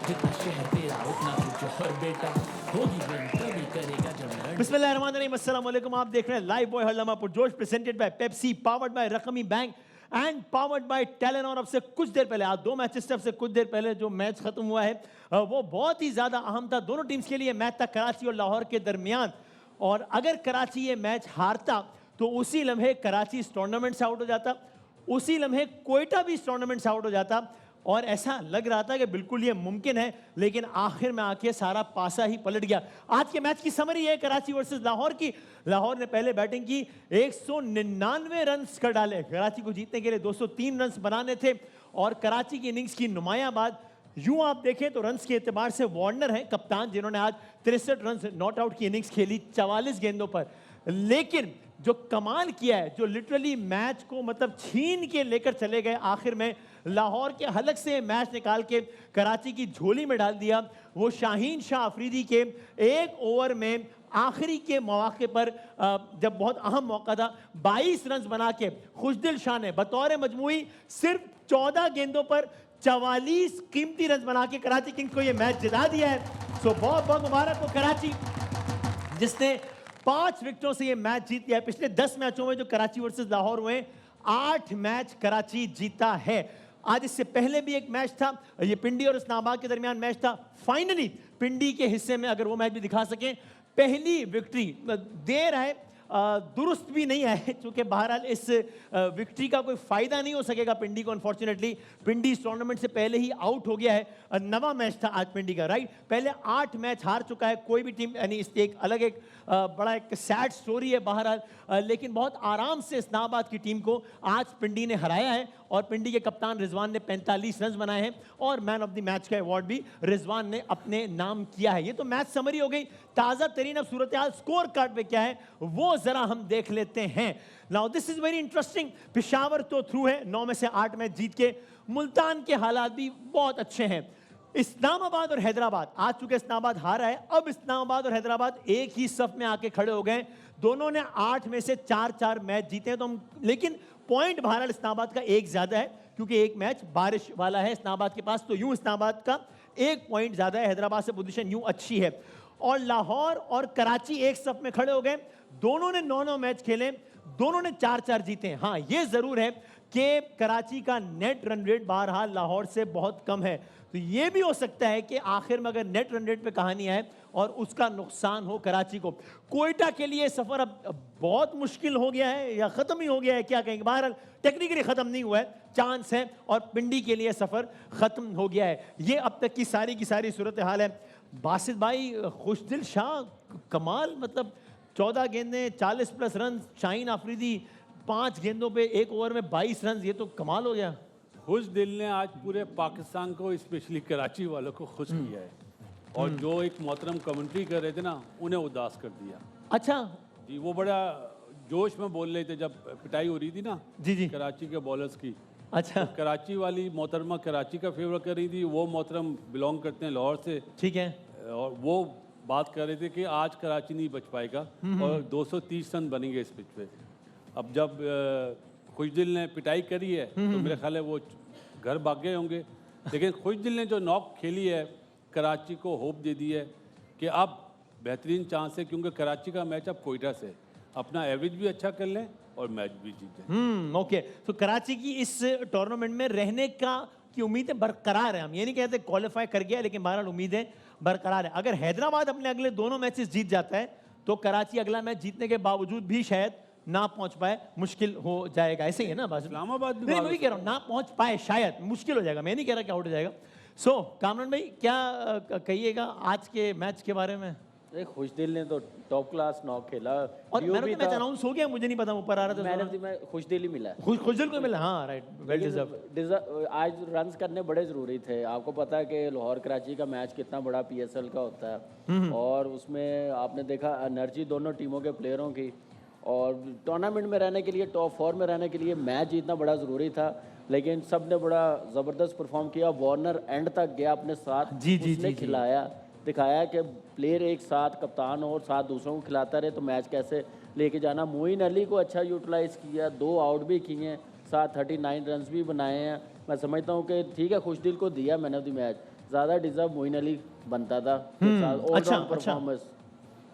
जितना शहर तेरा उतना तू जौहर बेटा होगी विन तभी करेगा जब लड़ बिस्मिल्लाहिर्रहमानिर्रहीम, अस्सलाम वालेकुम। आप देख रहे हैं लाइव बॉय हल्लमा पुरजोश, presented by Pepsi, powered by रकमी bank and powered by Telenor. अब से कुछ देर पहले, आज दो मैचेस से कुछ देर पहले जो मैच खत्म हुआ है वो बहुत ही ज्यादा अहम था दोनों टीम्स के लिए। मैच था कराची और लाहौर के दरमियान, और अगर कराची ये मैच हारता तो उसी लम्हे कराची इस टूर्नामेंट से आउट हो जाता, उसी लम्हे कोयटा भी इस टूर्नामेंट से आउट हो जाता, और ऐसा लग रहा था कि बिल्कुल ये मुमकिन है, लेकिन आखिर में आके सारा पासा ही पलट गया। आज के मैच की समरी है कराची वर्सेस लाहौर की। लाहौर ने पहले बैटिंग की, 199 रन कर डाले। कराची को जीतने के लिए 203 रन बनाने थे, और कराची की इनिंग्स की नुमायाबाद यूं आप देखें तो रन्स के एतबार से वार्नर हैं कप्तान, जिन्होंने आज 63 रन नॉट आउट की इनिंग्स खेली 44 गेंदों पर। लेकिन जो कमाल किया है, जो लिटरली मैच को मतलब छीन के लेकर चले गए, आखिर में लाहौर के हलक से मैच निकाल के कराची की झोली में डाल दिया, वो शाहीन शाह अफरीदी के एक ओवर में आखिरी के मौके पर जब बहुत अहम मौका था, 22 रन बना के खुशदिल शाह ने बतौर मजमूई सिर्फ 14 गेंदों पर 44 कीमती रन बना के कराची किंग्स को ये मैच जिता दिया है। सो बहुत बहुत मुबारक हो कराची, जिसने 5 विकेटों से ये मैच जीत लिया है। पिछले 10 मैचों में जो कराची वर्सेस लाहौर हुए, 8 मैच कराची जीता है। आज इससे पहले भी एक मैच था, ये पिंडी और इस्लामाबाद के दरमियान मैच था। फाइनली पिंडी के हिस्से में अगर वो मैच भी दिखा सकें, पहली विक्ट्री देर है, दुरुस्त भी नहीं है, क्योंकि बहरहाल इस विक्ट्री का कोई फायदा नहीं हो सकेगा पिंडी को। अनफॉर्चुनेटली पिंडी इस टूर्नामेंट से पहले ही आउट हो गया है। नवा मैच था आज पिंडी का, राइट। पहले 8 मैच हार चुका है कोई भी टीम, यानी इस एक अलग एक बड़ा एक सैड स्टोरी है बहरहाल, लेकिन बहुत आराम से इस्लामाबाद की टीम को आज पिंडी ने हराया है, और पिंडी के कप्तान रिजवान ने 45 रन बनाए हैं, और मैन ऑफ द मैच का अवार्ड भी रिजवान ने अपने नाम किया है। ये तो मैच समरी हो गई। ताज़ा तरीन अब सूरत हाल स्कोर कार्ड पे क्या है वो जरा हम देख लेते हैं। Now this is very interesting. Peshawar तो थ्रू है, 9 में से 8 मैच जीत के। मुल्तान के हालात भी बहुत अच्छे हैं। इस्लामाबाद और हैदराबाद, आज चूंकि इस्लामाबाद हारा है, अब इस्लामाबाद और हैदराबाद एक ही सफ में आके खड़े हो गए। दोनों ने 8 में से 4 मैच जीते हैं, तो हम, लेकिन पॉइंट बहरहाल इस्लामाबाद का एक ज्यादा है, क्योंकि एक मैच बारिश वाला है इस्लामाबाद के पास, तो यूं इस्लामाबाद का 1 पॉइंट ज्यादा है। हैदराबाद से पोजीशन यूं अच्छी है। और लाहौर और कराची एक सफ में खड़े हो गए। दोनों ने 9 मैच खेले, दोनों ने 4 जीते हैं। हाँ, ये जरूर है कि कराची का नेट रन रेट बहरहाल लाहौर से बहुत कम है, तो ये भी हो सकता है कि आखिर में अगर नेट रन रेट पे कहानी है और उसका नुकसान हो कराची को। कोयटा के लिए सफर अब बहुत मुश्किल हो गया है, या खत्म ही हो गया है, क्या कहेंगे। बहरहाल टेक्निकली खत्म नहीं हुआ है, चांस है, और पिंडी के लिए सफर खत्म हो गया है। ये अब तक की सारी सूरत हाल है। बासित भाई, खुशदिल शाह कमाल, मतलब 14 गेंदें 40 प्लस रन। शाहीन अफरीदी 5 गेंदों पे 1 ओवर में 22 रन, ये तो कमाल हो गया। खुश दिल ने आज पूरे पाकिस्तान को, स्पेशली कराची वालों को खुश किया है, और जो एक मोहतरम कमेंट्री कर रहे थे ना, उन्हें उदास कर दिया। अच्छा जी, वो बड़ा जोश में बोल रहे थे जब पिटाई हो रही थी ना जी कराची के बॉलर्स की। अच्छा, तो कराची वाली मोहतरमा कराची का फेवर कर रही थी, वो मोहतरम बिलोंग करते हैं लाहौर से, ठीक है। और वो बात कर रहे थे कि आज कराची नहीं बच पाएगा और 230 रन बनेंगे इस पिच पे। अब जब खुशदिल ने पिटाई करी है तो मेरे ख्याल है वो घर भाग गए होंगे, लेकिन खुशदिल ने जो नॉक खेली है कराची को होप दे दी है कि अब बेहतरीन चांस है, क्योंकि कराची का मैच अब कोयटा से, अपना एवरेज भी अच्छा कर लें और मैच भी जीत जाए। ओके, तो कराची की इस टूर्नामेंट में रहने का की उम्मीदें बरकरार है। हम ये नहीं कहते क्वालिफाई कर गया, लेकिन बहरहाल उम्मीदें बरकरार है। अगर हैदराबाद अपने अगले दोनों मैचेस जीत जाता है तो कराची अगला मैच जीतने के बावजूद भी शायद ना पहुंच पाए, मुश्किल हो जाएगा। ऐसे ही है ना बात। इस्लामाबाद भी नहीं, मैं भी कह रहा हूँ ना पहुंच पाए, शायद मुश्किल हो जाएगा। मैं नहीं कह रहा कि आउट हो जाएगा। सो कामरान भाई, क्या कहिएगा आज के मैच के बारे में? खुशदिल ने तो टॉप क्लास नॉक खेला, और मैच अनाउंस हो गया, मुझे नहीं पता, ऊपर आ रहा था। मैन ऑफ द मैच खुशदिल ही मिला है। खुशदिल को मिला, हाँ राइट, वेल डिजर्व। आज रन्स करने बड़े ज़रूरी थे। आपको पता है कि लाहौर कराची का मैच कितना बड़ा PSL का होता है, और उसमें आपने देखा एनर्जी दोनों टीमों के प्लेयरों की, और टूर्नामेंट में रहने के लिए, टॉप 4 में रहने के लिए मैच जीतना बड़ा ज़रूरी था, लेकिन सब ने बड़ा ज़बरदस्त परफॉर्म किया। वार्नर एंड तक गया अपने साथ, उसने खिलाया, दिखाया कि प्लेयर एक साथ कप्तान और साथ दूसरों को खिलाता रहे तो मैच कैसे लेके जाना। मोइन अली को अच्छा यूटिलाइज़ किया, 2 आउट भी किए, साथ 39 रन भी बनाए हैं। मैं समझता हूँ कि ठीक है, खुशदिल को दिया मैन ऑफ द मैच, ज़्यादा डिजर्व मोइन अली बनता था अच्छा। परफॉर्मेंस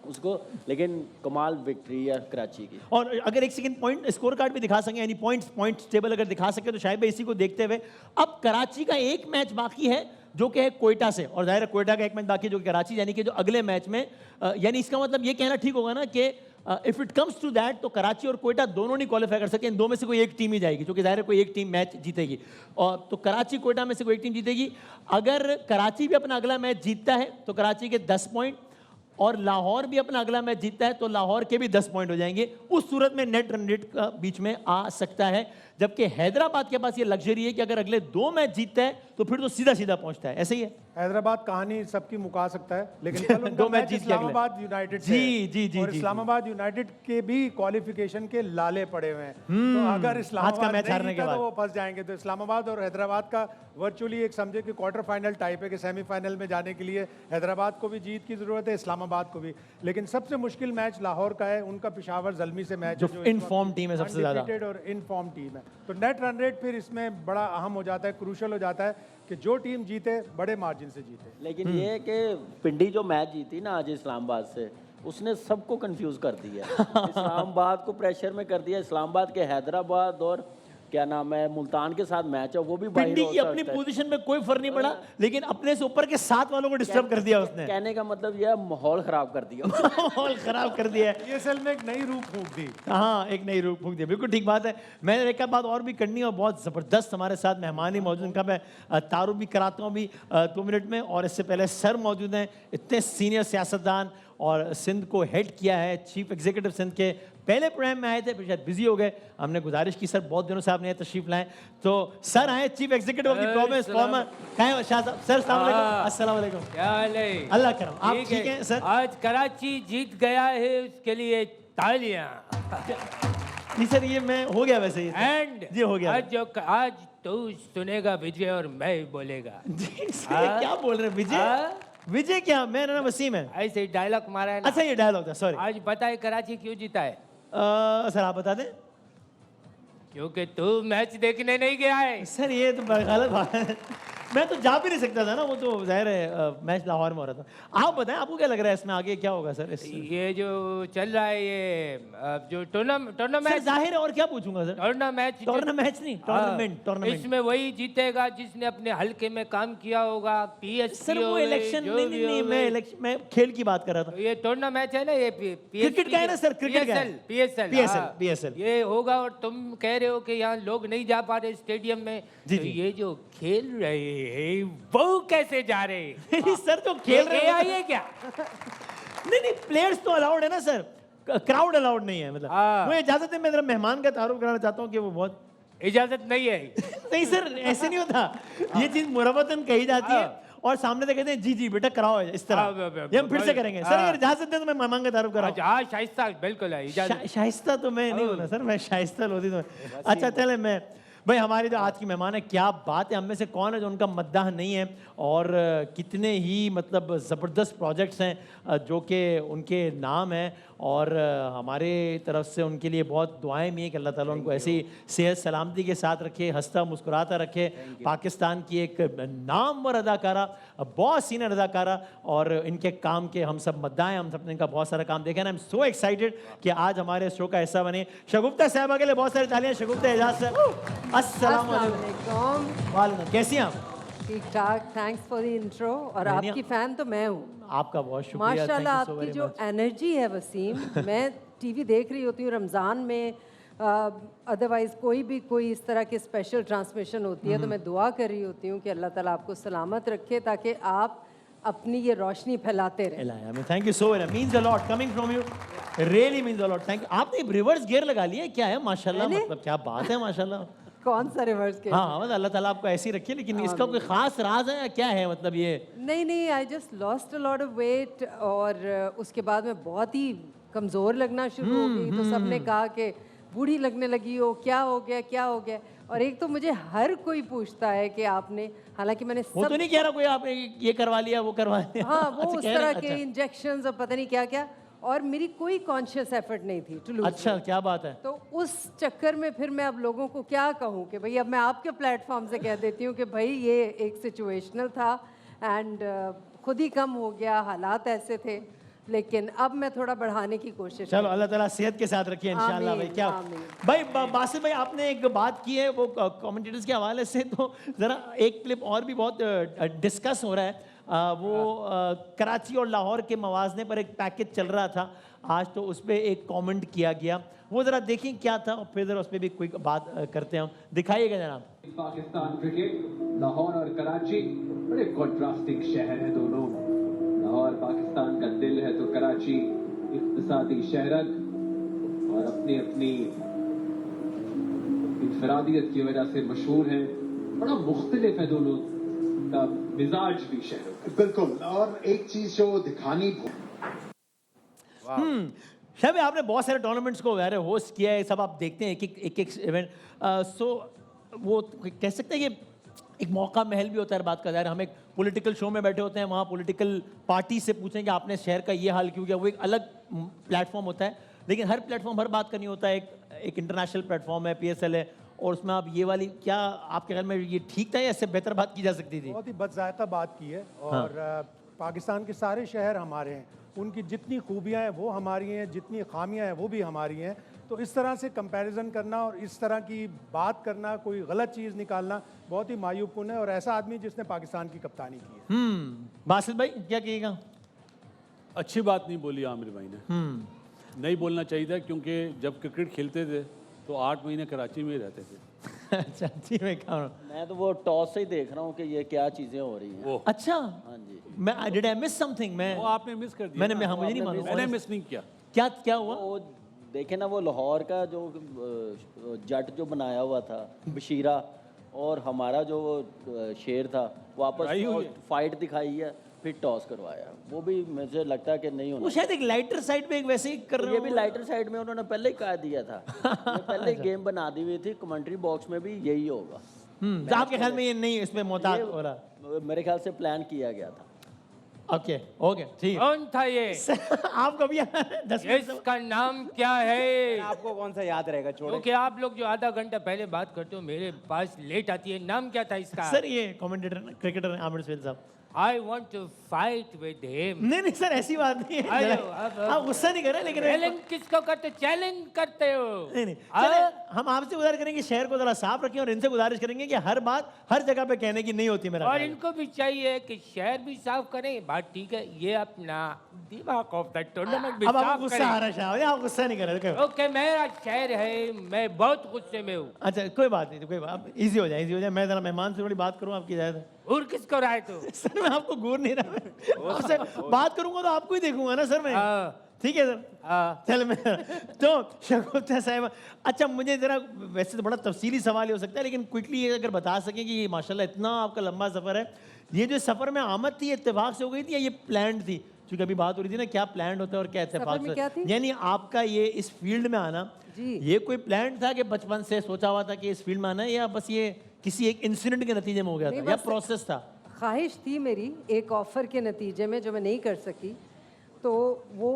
उसको, लेकिन कमाल विक्ट्री है कराची की। और अगर एक सेकंड पॉइंट स्कोर कार्ड भी दिखा सकें, यानी पॉइंट्स टेबल अगर दिखा सके तो शायद भाई इसी को देखते हुए अब कराची का एक मैच बाकी है जो कि है कोयटा से, और जाहिर है कोयटा का एक मैच बाकी है जो कि कराची, यानी कि जो अगले मैच में यानी इसका मतलब ये कहना ठीक होगा ना कि if it comes to that तो कराची और कोयटा दोनों नहीं क्वालिफाई कर सके, इन दो में से कोई एक टीम ही जाएगी, क्योंकि जाहिर है कोई एक टीम मैच जीतेगी, और तो कराची कोयटा में से कोई एक टीम जीतेगी। अगर कराची भी अपना अगला मैच जीतता है तो कराची के 10 पॉइंट, और लाहौर भी अपना अगला मैच जीतता है तो लाहौर के भी 10 पॉइंट हो जाएंगे। उस सूरत में नेट रन रेट का बीच में आ सकता है, जबकि हैदराबाद के पास ये लग्जरी है कि अगर अगले 2 मैच जीतता है तो फिर तो सीधा सीधा पहुंचता है। ऐसे ही है, हैदराबाद कहानी सबकी मुका सकता है, लेकिन कल उनका 2 मैच मैच जीत के अगले। इस्लामाबाद यूनाइटेड से जी, है। जी, जी, और जी, इस्लामाबाद यूनाइटेड के भी क्वालिफिकेशन के लाले पड़े हुए हैं, तो अगर इस्लामाबाद मैच नहीं हारने के जीता बाद। तो वो फंस जाएंगे। तो इस्लामाबाद और हैदराबाद का वर्चुअली एक समझे कि क्वार्टर फाइनल टाइप है कि सेमीफाइनल में जाने के लिए हैदराबाद को भी जीत की जरूरत है, इस्लामाबाद को भी। लेकिन सबसे मुश्किल मैच लाहौर का है, उनका पिशावर जल्मी से मैच जो इनफॉर्म टीम है सबसे ज्यादा, undefeated और इनफॉर्म टीम है। तो नेट रन रेट फिर इसमें बड़ा अहम हो जाता है, क्रूशल हो जाता है कि जो टीम जीते बड़े मार्जिन से जीते। लेकिन ये है कि पिंडी जो मैच जीती ना आज इस्लामाबाद से, उसने सबको कंफ्यूज कर दिया। इस्लामाबाद को प्रेशर में कर दिया। इस्लामाबाद के हैदराबाद और क्या नाम है मुल्तान के साथ मैच है, वो भी बाहर पिंडी हो की अपनी सकता है। पोजीशन में कोई फर्क नहीं पड़ा, लेकिन अपने से ऊपर के 7 वालों को डिस्टर्ब कर दिया उसने। कहने का मतलब यह माहौल खराब कर दिया। माहौल खराब कर दिया है। पीएसएल में एक नई रूप फूंक दी। हाँ, एक नई रूप फूंक दी, बिल्कुल ठीक बात है। मैंने एक बात और भी करनी है, और बहुत ज़बरदस्त हमारे साथ मेहमान ही मौजूद, उनका मैं तारुफ भी कराता हूँ अभी 2 मिनट में। और इससे पहले सर मौजूद हैं, इतने सीनियर सियासतदान, और सिंध को हेड किया है, चीफ एग्जीक्यूटिव सिंध के। पहले प्रोग्राम में आए थे, फिर शायद बिजी हो गए। हमने गुजारिश की सर बहुत दिनों से आपने यहाँ तशरीफ लाएं, तो सर आए, chief executive of the province farmer. कहाँ है शाह साहब? सर अस्सलाम वालेकुम। क्या हाल है? अल्लाह करम, आप ठीक हैं सर? आज कराची जीत गया है, उसके लिए तालियां। जी सर, ये मैं हो गया वैसे ही एंड जी हो गया। आज तू सुनेगा विजय और मैं बोलेगा। जी सर, क्या बोल रहे हैं विजय? विजय क्या? मेरा नाम वसीम है। ऐसे डायलॉग मारा है ना। अच्छा, ये डायलॉग था, सॉरी। आज बताए कराची क्यों जीता है? सर आप बता दें। क्योंकि तू मैच देखने नहीं गया है। सर ये तो गलत बात है, मैं तो जा भी नहीं सकता था ना, वो तो जाहिर है मैच लाहौर में हो रहा था। आप बताएं, आपको क्या लग रहा है इसमें आगे क्या होगा सर? ये जो चल रहा है, ये जो टूर्नामेंट, जाहिर है, और क्या पूछूंगा सर? टूर्नामेंट नहीं, टूर्नामेंट। इसमें वही जीतेगा जिसने अपने हल्के में काम किया होगा। पीएससी सर वो इलेक्शन नहीं, मैं खेल की बात कर रहा था। ये टूर्नामेंट है ना, ये क्रिकेट का है ना सर? क्रिकेट का है? पीएसएल ये होगा, और तुम कह रहे हो कि यहाँ लोग नहीं जा पा रहे स्टेडियम में, जी, तो जी। ये जो खेल रहे हैं वो कैसे जा रहे हैं? सर तो खेल रहे AI है क्या? नहीं, प्लेयर्स तो अलाउड है ना सर, क्राउड अलाउड नहीं है। मतलब मुझे इजाजत है, मैं जरा मेहमान का तारुफ कराना चाहता हूँ कि वो बहुत इजाजत नहीं है। नहीं सर, ऐसे नहीं होता, ये चीज मुरब्बतन कही जाती है, और सामने से कहते हैं जी जी बेटा कराओ, इस तरह ये हम फिर से करेंगे। सर अगर इजाजत दें तो मैं मेहमान का तारुफ कराऊं। हाँ, शाइस्ता बिल्कुल है, इजाजत। शाइस्ता तो मैं नहीं होना सर, मैं शाइस्ता लोधी तो अच्छा चले। मैं भाई, हमारे जो आज की मेहमान है, क्या बात है, हम में से कौन है जो उनका मद्दाह नहीं है, और कितने ही मतलब ज़बरदस्त प्रोजेक्ट्स हैं जो कि उनके नाम हैं, और हमारे तरफ से उनके लिए बहुत दुआएं भी हैं कि अल्लाह ताला उनको ऐसी सेहत सलामती के साथ रखे, हंसता मुस्कुराता रखे। पाकिस्तान की एक नामवर अदाकारा, बहुत सीनियर अदाकारा, और इनके काम के हम सब मद्दाह हैं, हम सब ने इनका बहुत सारा काम देखा है। आई एम सो एक्साइटेड कि आज हमारे शो का हिस्सा बने। शगुफ्ता साहबा के लिए बहुत सारी तालियां। शगुफ्ता एजाज साहब, अस्सलाम वालेकुम। वालेकुम, कैसी हैं आप? ठीक ठाक, थैंक्स फॉर द इंट्रो। और आपकी फैन तो मैं हूँ। आपका बहुत शुक्रिया, माशाल्लाह, आपकी जो एनर्जी है वसीम, मैं टीवी देख रही होती हूँ रमज़ान में, अदरवाइज़ कोई इस तरह की स्पेशल ट्रांसमिशन होती है तो मैं दुआ कर रही होती हूँ कि अल्लाह ताला आपको सलामत रखे, ताकि आप अपनी ये रोशनी फैलाते रहें। Thank you so much, means a lot coming from you, really means a lot. Thank you. आपने रिवर्स गियर लगा लिया है, क्या है? माशाल्लाह, मतलब क्या बात है, माशाल्लाह। कौन सा रिवर्स के? हाँ, मतलब अल्लाह ताला आपको ऐसी रखे, लेकिन इसका कोई खास राज है या क्या है? मतलब ये नहीं, I just lost a lot of weight, और उसके बाद में बहुत ही कमज़ोर लगना शुरू हो गई, तो सबने कहा कि बूढ़ी लगने लगी हो, क्या हो गया। और एक तो मुझे हर कोई पूछता है कि आपने, हालांकि मैंने वो तो नहीं कह रहा कोई आपने ये करवा लिया, वो करवा लिया। हाँ, वो अच्छा, उस कह रहे तरह हैं, के अच्छा। इंजेक्शंस और पता नहीं क्या क्या, और मेरी कोई कॉन्शियस एफर्ट नहीं थी टू लूज। अच्छा, क्या बात है। तो उस चक्कर में फिर मैं अब लोगों को क्या कहूँ कि भाई, अब मैं आपके प्लेटफॉर्म से कह देती हूँ कि भाई ये एक सिचुएशनल था, एंड खुद ही कम हो गया, हालात ऐसे थे, लेकिन अब मैं थोड़ा बढ़ाने की कोशिश चलो अल्लाह ताला सेहत के साथ रखिए इंशाल्लाह। भाई आमीन, क्या आमीन। भाई बासित भाई आपने एक बात की है वो कमेंटेटर्स के हवाले से, तो ज़रा एक क्लिप और भी बहुत डिस्कस हो रहा है। वो कराची और लाहौर के मवाजने पर एक पैकेज चल रहा था आज, तो उस पर एक कमेंट किया गया, वो ज़रा देखें क्या था और फिर ज़रा उस पर भी कोई बात करते हैं हम। दिखाइएगा जनाब। पाकिस्तान क्रिकेट, लाहौर और कराची बड़े कॉन्ट्रास्टिंग शहर है दोनों। लाहौर पाकिस्तान का दिल है तो कराची इक्तिसादी शहरक और अपनी अपनी इंफरादियत की वजह से मशहूर है। बड़ा मुख्तलिफ है दोनों का मिजाज भी शहरों का। बिल्कुल, और एक चीज जो दिखानी शायद आपने बहुत सारे टूर्नामेंट्स को वैसे होस्ट किया है, सब आप देखते हैं एक एक इवेंट। सो वो कह सकते हैं कि एक मौका महल भी होता है बात का। हम एक पॉलिटिकल शो में बैठे होते हैं, वहाँ पॉलिटिकल पार्टी से पूछें कि आपने शहर का ये हाल क्यों किया, वो एक अलग प्लेटफॉर्म होता है। लेकिन हर प्लेटफॉर्म हर बात का नहीं होता है। एक इंटरनेशनल प्लेटफॉर्म है, PSL है, और उसमें आप ये वाली, क्या आपके ख्याल में ये ठीक था या इससे बेहतर बात की जा सकती थी? बहुत ही बदजायका बात की है। और पाकिस्तान के सारे शहर हमारे हैं, उनकी जितनी खूबियाँ हैं वो हमारी हैं, जितनी खामियाँ हैं वो भी हमारी हैं। तो इस तरह से कंपैरिजन करना और इस तरह की बात करना, कोई गलत चीज़ निकालना बहुत ही मायूबकुन है, और ऐसा आदमी जिसने पाकिस्तान की कप्तानी की है। बासित भाई क्या कहिएगा? अच्छी बात नहीं बोली आमिर भाई ने। नहीं बोलना चाहिए था, क्योंकि जब क्रिकेट खेलते थे तो 8 महीने कराची में ही रहते थे। अच्छा जी, मैं कह रहा हूँ। मैं तो वो टॉस से ही देख रहा हूँ कि ये क्या चीज़ें हो रही हैं। अच्छा, हाँ जी। मैं डिड आई मिस समथिंग? मैं वो आपने मिस कर दिया। मैंने ना। मुझे नहीं मालूम। मैंने मिस नहीं किया। क्या हुआ? वो देखे ना, वो लाहौर का जो जट जो बनाया हुआ था बशीरा, और हमारा जो शेर था, वापस लड़ाई हुई है। फाइट दिखाई है, फिर टॉस करवाया। वो भी मुझे लगता है कि नहीं वो होना। शायद एक लाइटर साइड पे एक वैसे ही कर रहे ये भी लाइटर साइड में उन्होंने पहले ही कह दिया था। ये पहले ही गेम बना दी हुई थी, कमेंट्री बॉक्स में भी यही होगा। तो आपके ख्याल में ये नहीं इसमें मोहतात हो रहा? मेरे ख्याल से प्लान किया गया था। ओके ओके ठीक कौन था ये? आप कभी 10 मिनट इसका नाम क्या है? आपको कौन सा याद रहेगा? छोड़ो। क्योंकि आप लोग जो आधा घंटा पहले बात करते हो मेरे पास लेट आती है। नाम क्या था इसका? सर ये कमेंटेटर क्रिकेटर आमिर सुहेल साहब। I want to fight with him. नहीं सर ऐसी बात नहीं है। आप गुस्सा नहीं कर रहे, लेकिन चैलेंज किसको करते? चैलेंज करते हो? नहीं चले, हम आपसे गुजारिश करेंगे शहर को जरा साफ रखें, और इनसे गुजारिश करेंगे कि हर बात हर जगह पे कहने की नहीं होती मेरा और ख्याल। इनको भी चाहिए कि शहर भी साफ करें। बात ठीक है, ये अपना दिमाग ऑफ द टूर्नामेंट भी अब आपको साफ गुस्सा आ करें। रहा है शायद, आप गुस्सा नहीं कर रहे। ओके, मेरा शहर है, मैं बहुत गुस्से में हूँ। अच्छा कोई बात नहीं, कोई बात, इजी हो जाए। मैं जरा मेहमान से थोड़ी बात करूँ, आपकी इजाजत है? और किसको राय तू? सर मैं आपको घूर नहीं रहा, आपसे बात करूंगा तो आपको ही देखूंगा ना सर मैं। ठीक है सर, चल मैं तो शगुफ्ता साहिबा, अच्छा मुझे जरा, वैसे तो बड़ा तफसीली सवाल ही हो सकता है, लेकिन क्विकली अगर बता सकें कि ये माशाल्लाह इतना आपका लंबा सफ़र है, ये जो सफ़र में आमद थी इत्तेफाक से हो गई थी या ये प्लान्ड थी? क्योंकि अभी बात हो रही थी ना क्या प्लान्ड होता है और क्या सफर में क्या इत्तेफाक थी? से, यानी आपका ये इस फील्ड में आना, जी। ये कोई प्लान था कि बचपन से सोचा हुआ था कि इस फील्ड में आना है, या बस ये किसी एक इंसिडेंट के नतीजे में हो गया नहीं, था, या बस- प्रोसेस था? ख्वाहिश थी मेरी एक ऑफ़र के नतीजे में जो मैं नहीं कर सकी, तो वो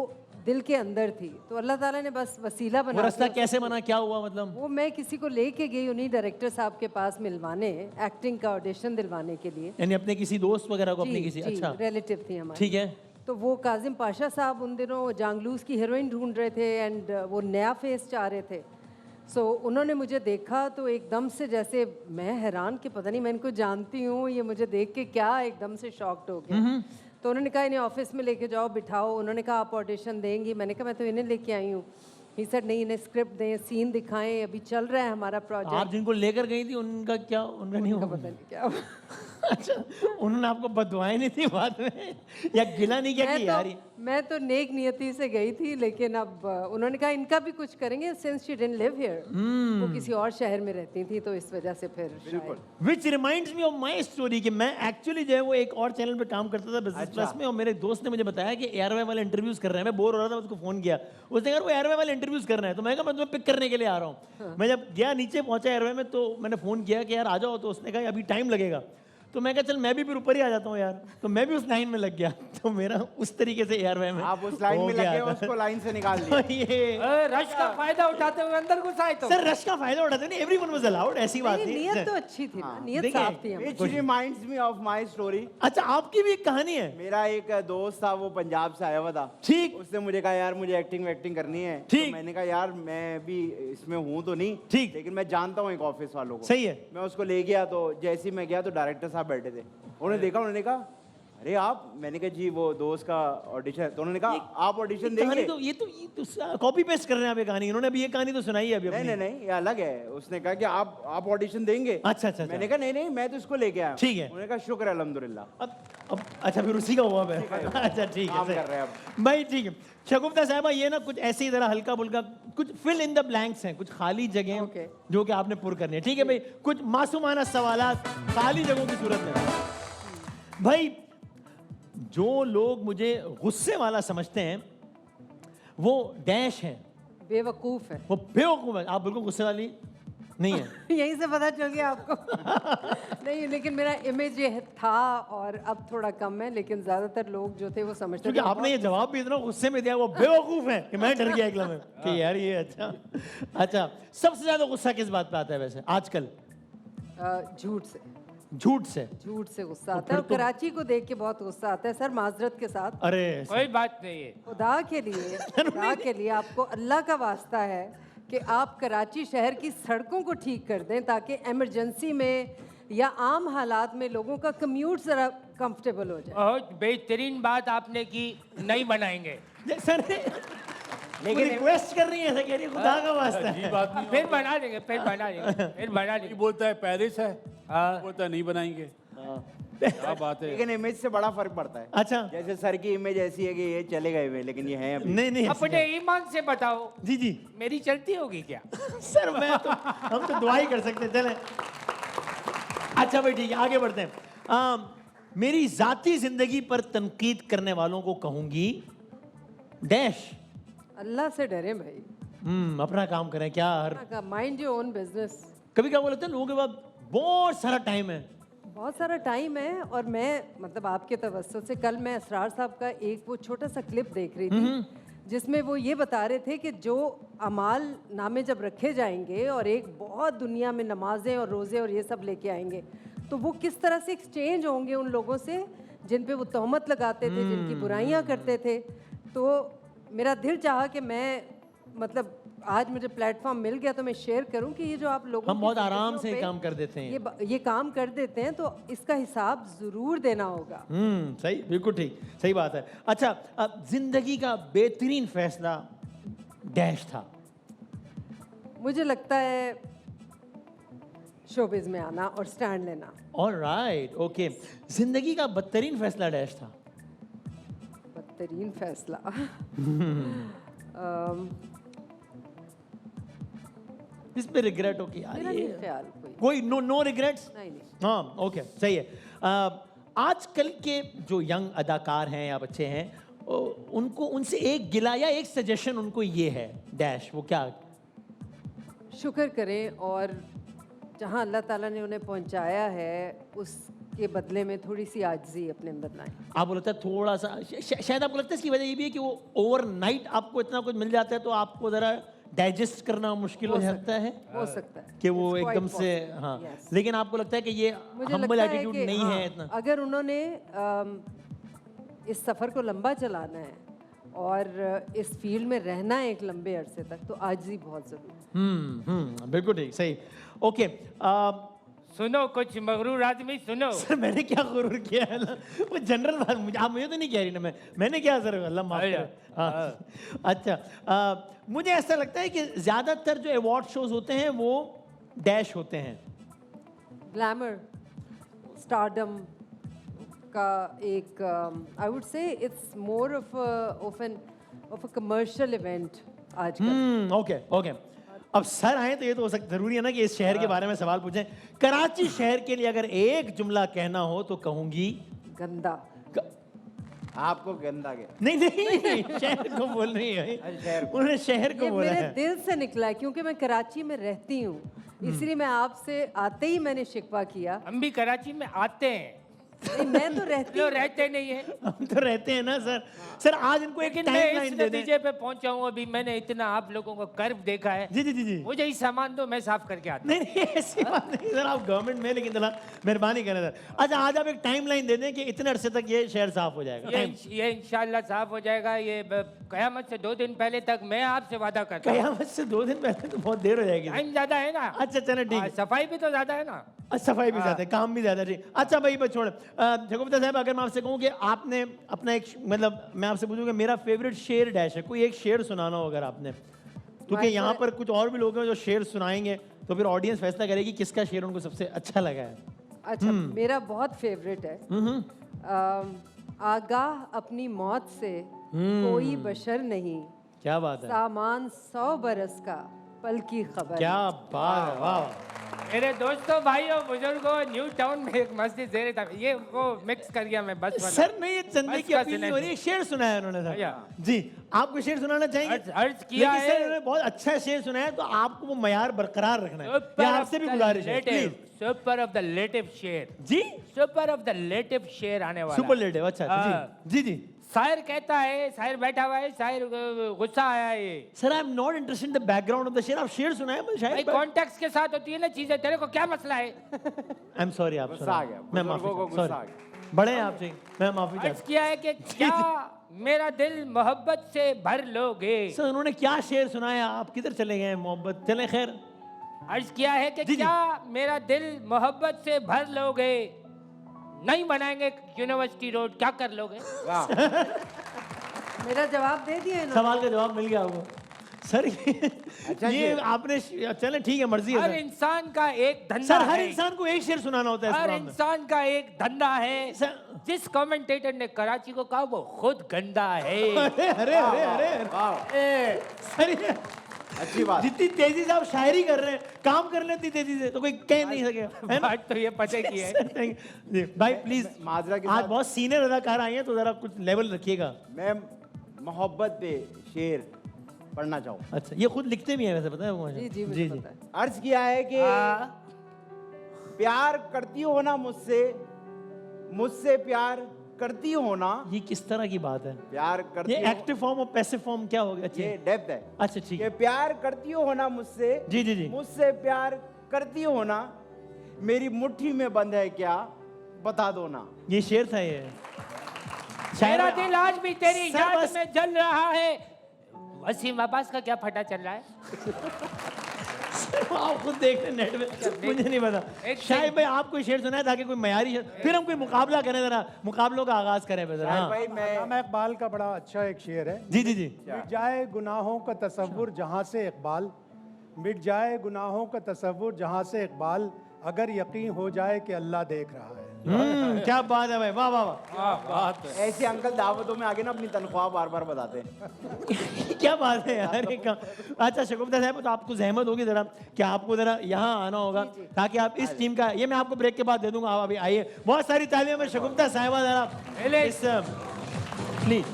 दिल के अंदर थी, तो अल्लाह ताला ने बस वसीला वो बना रास्ता दिया। कैसे बना, क्या हुआ मतलब? वो मैं किसी को लेके गई उन्हीं डायरेक्टर साहब के पास मिलवाने, एक्टिंग का ऑडिशन दिलवाने के लिए। यानी अपने किसी दोस्त वगैरह को, अपने किसी, अच्छा रिलेटिव थी हमारी। ठीक है। तो वो काजिम पाशा साहब उन दिनों जांगलूस की हीरोइन ढूंढ रहे थे, एंड वो नया फेस चाह रहे थे। सो उन्होंने मुझे देखा तो एकदम से, जैसे मैं हैरान कि पता नहीं मैं इनको जानती हूँ, ये मुझे देख के क्या एकदम से शॉक्ड हो गया। तो उन्होंने कहा इन्हें ऑफिस में लेके जाओ, बिठाओ। उन्होंने कहा आप ऑडिशन देंगी? मैंने कहा मैं तो इन्हें लेके आई हूँ। ही सर नहीं, इन्हें स्क्रिप्ट दें, सीन दिखाएं, अभी चल रहा है हमारा आप प्रोजेक्ट। जिनको लेकर गई थी उनका क्या, उनका नहीं हुआ? पता नहीं क्या अच्छा, उन्होंने आपको बददुआएं नहीं थी बाद में, या गिला नहीं किया कि यार मैं तो नेक नियति से गई थी, लेकिन अब उन्होंने कहा इनका भी कुछ करेंगे, since she didn't live here, वो किसी और शहर में रहती थी, तो इस वजह से फिर शायद। Which reminds me of my story कि मैं एक्चुअली जो है वो एक और चैनल पे काम करता था बिजनेस प्लस में, और मेरे दोस्त ने मुझे बताया कि एयरवे वाले इंटरव्यूज कर रहे हैं। मैं बोर हो रहा था, उसको फोन किया, उसने कहा वो एयरवे वाले इंटरव्यूज कर रहे हैं, तो मैं कहा मैं तुम्हें पिक करने के लिए आ रहा हूँ। मैं जब गया नीचे पहुंचा एयरवे में, तो मैंने फोन किया कि यार आ जाओ, तो उसने कहा अभी टाइम लगेगा। तो मैं कहा चल मैं भी फिर ऊपर ही आ जाता हूँ यार, तो मैं भी उस लाइन में लग गया। तो मेरा उस तरीके से एयरवे में आप उस लाइन हो में गया लगे था। उसको लाइन से निकाल दिया। ये रश का फायदा उठाते हुए अंदर घुस आए तो सर रश का फायदा उठाते नहीं, एवरीवन वाज अलाउड, ऐसी बात नहीं, नहीं। नीयत तो अच्छी थी ना, नीयत देखिए, साफ थी हमारी। Which reminds me of my story. अच्छा आपकी भी एक कहानी है? मेरा एक दोस्त था, वो पंजाब से आया हुआ था। ठीक। उसने मुझे कहा यार मुझे एक्टिंग करनी है। ठीक। तो मैंने कहा यार मैं भी इसमें हूँ तो नहीं, ठीक। लेकिन मैं जानता हूँ एक ऑफिस वालों को। सही है। मैं उसको ले गया, तो जैसे ही मैं गया तो डायरेक्टर साहब बैठे थे। उन्होंने देखा, उन्होंने कहा अरे आप, मैंने कहा जी वो दोस्त का ऑडिशन। तो उन्होंने कहा आप ऑडिशन कहानी देंगे? तो ये तो कॉपी पेस्ट कर रहे हैं आप ये कहानी, इन्होंने अभी ये कहानी तो सुनाई है अभी नहीं अपनी। नहीं नहीं, ये अलग है। उसने कहा कि आप ऑडिशन देंगे? अच्छा अच्छा मैंने कहा नहीं नहीं, मैं तो इसको लेके आया हूं। ठीक है। उन्होंने कहा शुक्र है अल्हम्दुलिल्लाह। अब अच्छा फिर उसी का हुआ है। अच्छा ठीक है काम सही। कर रहे हैं अब। भाई ठीक है शगुफ्ता साहबा, ये ना कुछ ऐसे ही जरा हल्का फुल्का कुछ फिल इन द ब्लैंक्स हैं, कुछ खाली जगह Okay. जो कि आपने पुर करनी है। ठीक है भाई, कुछ मासूमाना सवालात खाली जगहों की सूरत में। भाई जो लोग मुझे गुस्से वाला समझते हैं वो डैश है, बेवकूफ है। वो बेवकूफ है। आप बिल्कुल गुस्से वाली नहीं है। यहीं से पता चल गया आपको। नहीं, लेकिन मेरा इमेज ये था और अब थोड़ा कम है, लेकिन ज्यादातर लोग जो थे वो समझते क्योंकि थे आपने ये जवाब भी इतना गुस्से में दिया, वो बेवकूफ है कि मैं डर गया एक लम्हे कि यार ये अच्छा सबसे ज्यादा गुस्सा किस बात पे आता है वैसे आजकल? झूठ से। झूठ से गुस्सा आता है, और कराची को देख के बहुत गुस्सा आता है सर, माजरत के साथ। अरे कोई बात नहीं है। खुदा के लिए आपको अल्लाह का वास्ता है कि आप कराची शहर की सड़कों को ठीक कर दें, ताकि इमरजेंसी में या आम हालात में लोगों का कम्यूट जरा कंफर्टेबल हो जाए। बहुत बेहतरीन बात आपने की, नहीं बनाएंगे। सर लेकिन रिक्वेस्ट कर रही है ऐसा कह रही है, खुदा का वास्ता है। बात नहीं फिर बना देंगे, फिर बना देंगे, फिर बना देंगे। बोलता है पेरिस है, बोलता है नहीं बनाएंगे। क्या बात है। लेकिन इमेज से बड़ा फर्क पड़ता है। अच्छा जैसे सर की इमेज ऐसी है कि ये चले गए हुए, लेकिन ये हैं अभी। नहीं अपने ईमान से बताओ, जी जी मेरी चलती होगी क्या? सर मैं तो हम तो दुआ ही कर सकते हैं, चलें। अच्छा भाई ठीक है आगे बढ़ते हैं। मेरी जाती जिंदगी पर तनकीद करने वालों को कहूंगी डैश। अल्लाह से डरे भाई, अपना काम करें क्या her mind your own business. कभी क्या बोलते हैं लोगों के पास बहुत सारा टाइम है, बहुत सारा टाइम है। और मैं मतलब आपके तवज्जो से कल मैं असरार साहब का एक वो छोटा सा क्लिप देख रही थी, जिसमें वो ये बता रहे थे कि जो अमाल नामे जब रखे जाएंगे और एक बहुत दुनिया में नमाजें और रोज़े और ये सब लेके आएंगे, तो वो किस तरह से एक्सचेंज होंगे उन लोगों से जिन पे वो तहमत लगाते थे, जिनकी बुराइयां करते थे। तो मेरा दिल चाहा कि मैं मतलब आज मुझे प्लेटफॉर्म मिल गया तो मैं शेयर करूं कि ये जो आप लोगों हम की बहुत आराम जिंदगियों से पे काम कर देते हैं। ये काम कर देते हैं, तो इसका हिसाब ज़रूर देना होगा। सही, बिल्कुल ठीक, सही बात है। अच्छा अब जिंदगी का बेहतरीन फैसला डैश था? मुझे लगता है शोबिज में आना और स्टैंड लेना। Alright okay. जिंदगी का बदतरीन फैसला डैश था? बदतरीन फैसला इस पे रिग्रेट हो कि यार मेरा ये नहीं ख्याल कोई नो रिग्रेट्स? नहीं नहीं। हाँ ओके सही है। आजकल के जो यंग अदाकार हैं या बच्चे हैं उनको उनसे एक गिला या एक सजेशन उनको ये है डैश, वो क्या? शुक्र करें और जहाँ अल्लाह ताला ने उन्हें पहुँचाया है उसके बदले में थोड़ी सी आजिज़ी अपने अंदर लाएं। आप बोलते हैं थोड़ा सा शायद आपको लगता है इसकी वजह ये भी है कि वो ओवरनाइट आपको इतना कुछ मिल जाता है तो आपको ज़रा डाइजेस्ट करना मुश्किल हो जाता है। हो सकता है कि वो It's quite एकदम से possible, हाँ yes. लेकिन आपको लगता है कि ये मुझे हम्बल लगता है एटीट्यूड कि नहीं हाँ, है इतना? अगर उन्होंने इस सफ़र को लंबा चलाना है और इस फील्ड में रहना है एक लंबे अरसे तक, तो आजिज़ी बहुत ज़रूरी है। बिल्कुल ठीक, सही। ओके सुनो कुछ मगरूर आदमी सुनो। सर मैंने क्या गुरूर किया है ना, वो जनरल बात मुझे आप मुझे तो नहीं कह रही ना, मैंने क्या सर अल्लाह माफ करे। हाँ अच्छा मुझे ऐसा लगता है कि ज़्यादातर जो अवार्ड शोज होते हैं वो डैश होते हैं। ग्लैमर, स्टारडम का एक I would say it's more of a commercial event आजकल। Okay okay. अब सर आए तो ये तो हो सकता जरूरी है ना कि इस शहर के बारे में सवाल पूछें। कराची शहर के लिए अगर एक जुमला कहना हो तो कहूंगी गंदा। आपको गंदा गया? नहीं शहर को बोल रही है, उन्होंने शहर को ये बोला मेरे है। दिल से निकला है क्योंकि मैं कराची में रहती हूँ। इसलिए मैं आपसे आते ही मैंने शिकवा किया। हम भी कराची में आते हैं, नहीं, मैं तो रहती जो रहते नहीं है। हम तो रहते हैं ना सर। सर आज इनको एक लेकिन मैं टाइम इस लाइन दे दें। नतीजे पे पहुंचा हूँ, अभी मैंने इतना आप लोगों का कर्व देखा है। जी जी जी जी। मुझे ही सामान दो, मैं साफ करके आता हूँ। नहीं नहीं ऐसी बात नहीं सर, आप गवर्नमेंट में, लेकिन जरा मेहरबानी करें सर। अच्छा आज आप एक टाइम लाइन दे दें कि इतने अरसे तक ये शहर साफ हो जाएगा। ये इंशाल्लाह साफ हो जाएगा। ये कयामत से 2 दिन पहले तक मैं आपसे वादा करता हूँ। कयामत से 2 दिन पहले तो बहुत देर हो जाएगी। टाइम ज्यादा है ना। अच्छा चलो ठीक है। सफाई भी तो ज्यादा है ना। सफाई भी ज्यादा है, काम भी ज्यादा है। ठीक। अच्छा भाई बस छोड़, जगोपता साहब अगर मैं आपसे कहूँ कि आपने अपना एक मतलब मैं आपसे पूछूँ कि मेरा फेवरेट शेर डैश है, कोई एक शेर सुनाना हो अगर आपने, क्योंकि यहाँ पर कुछ और भी लोग हैं जो शेर सुनाएंगे तो फिर ऑडियंस फैसला करेगी किसका शेर उनको सबसे अच्छा लगा है। अच्छा मेरा बहुत फेवरेट है। आगाह अपनी मौत से कोई बशर नहीं, क्या बात है, सामान 100 बरस का पल की खबर। क्या बात है, वाह। मेरे दोस्तों भाइयों बुजुर्गों, न्यू टाउन में एक मस्जिद ज़ेरे था, ये वो मिक्स कर गया मैं बस वाला। सर नहीं ये चंदे बस की का अपील नहीं हो रही, सिलेंडर। एक शेर सुनाया उन्होंने भैया। सर। जी आपको शेर सुनाना चाहेंगे? अर्ज किया लेकिन सर है। उन्होंने बहुत अच्छा शेर सुनाया तो आपको वो मयार बरकरार रखना है। ये आपसे भी गुजारिश है प्लीज। सुपर ऑफ द लेटिव शेर। जी सुपर ऑफ द लेटिव शेर आने वाला। सुपरलेटिव, अच्छा हाँ। जी जी। शायर कहता है, शायर बैठा हुआ है, शायर गुस्सा आया है। Sir I am not interested in the background of the शेर। आप शेर सुनाए मुझे भाई शायद। कॉन्टेक्स्ट के साथ होती है ना चीजें, तेरे को क्या मसला है? आई एम सॉरी, आप गुस्सा आ गया, मैं माफी बुजुर्गों को गुस्सा आ सॉरी, बड़े हैं आपसे, मैं माफी अर्ज चाहता किया है कि क्या मेरा दिल मोहब्बत से भर लोगे। हूं। सर उन्होंने क्या शेर सुनाया, आप किधर चले गए मोहब्बत, चले खैर। अर्ज किया है कि जी, जी। क्या मेरा दिल मोहब्बत से भर लोगे, नहीं बनाएंगे यूनिवर्सिटी रोड, क्या कर लोगे? मेरा जवाब दे दिया इन्होंने। सवाल का जवाब मिल गया आपको सर। ये आपने चले ठीक है, मर्जी है हर सर। इंसान का एक धंधा सर हर है। इंसान को एक शेर सुनाना होता है इस हर प्रोग्राम में। इंसान का एक धंधा है। सर- जिस कमेंटेटर ने कराची को कहा वो खुद गंदा है। अरे अरे अरे अरे सर ये अच्छी बात। जितनी तेजी से आप शायरी कर रहे हैं, काम कर लें इतनी तेजी से तो कोई कह नहीं सकेगा, है ना? बात तो ये पता की है। Sir, thank you। जी, भाई प्लीज माजरा के आज साथ बहुत सीनियर अदाकार आए हैं तो जरा कुछ लेवल रखिएगा। मैं मोहब्बत पे शेर पढ़ना चाहूँ। अच्छा ये खुद लिखते भी हैं वैसे, पता है वो मुझे? जी जी मुझे पता है। अर्ज किया है कि प्यार करती हो ना मुझसे, मुझसे प्यार करती हो ना। ये किस तरह की बात है? प्यार करती ये हो, एक्टिव फॉर्म और पैसिव फॉर्म क्या हो गया? ये अच्छा डेप्थ है अच्छा ठीक कि है। प्यार करती हो ना मुझसे, जी जी जी। मुझसे प्यार करती हो ना, मेरी मुट्ठी में बंद है क्या, बता दो ना। ये शेर था ये। मेरा दिल आज भी तेरी सर, याद बस- में जल रहा है। वसीम अब्बास का क्या फटा चल रहा है? आप खुद देख रहे हैं नेट में, मुझे नहीं पता। एक शायद भाई आप कोई शेर सुनाए ताकि कोई मयारी शेर, फिर हम कोई मुकाबला करें, जरा मुकाबलों का आगाज करें जरा। हाँ। भाई मैं अल्लामा इकबाल का बड़ा अच्छा एक शेर है। जी जी जी। मिट जाए गुनाहों का तसव्वुर जहाँ से इकबाल, मिट जाए गुनाहों का तसव्वुर जहाँ से इकबाल, अगर यकीन हो जाए कि अल्लाह देख रहा है। क्या बात है भाई, वाह वाह वाह। ऐसे अंकल दावतों में आगे ना अपनी तनख्वाह बार बार बताते हैं। क्या बात है यार ये अच्छा शगुफ्ता साहब, तो आपको जहमत होगी जरा कि आपको जरा यहाँ आना होगा ताकि आप इस टीम का, ये मैं आपको ब्रेक के बाद दे दूंगा, आप अभी आइए। बहुत सारी तालियों में शगुफ्ता साहिबा जरा इस प्लीज,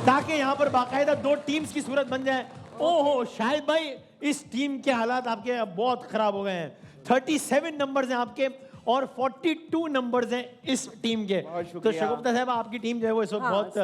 ताकि यहाँ पर बाकायदा 2 टीम्स की सूरत बन जाए। ओहो शाहिद भाई इस टीम के हालात आपके अब बहुत खराब हो गए हैं। 37 नंबर्स हैं आपके और 42 नंबर्स हैं इस टीम के। तो शगुफ्ता साहब आपकी टीम जो है वो इस वक्त हाँ, बहुत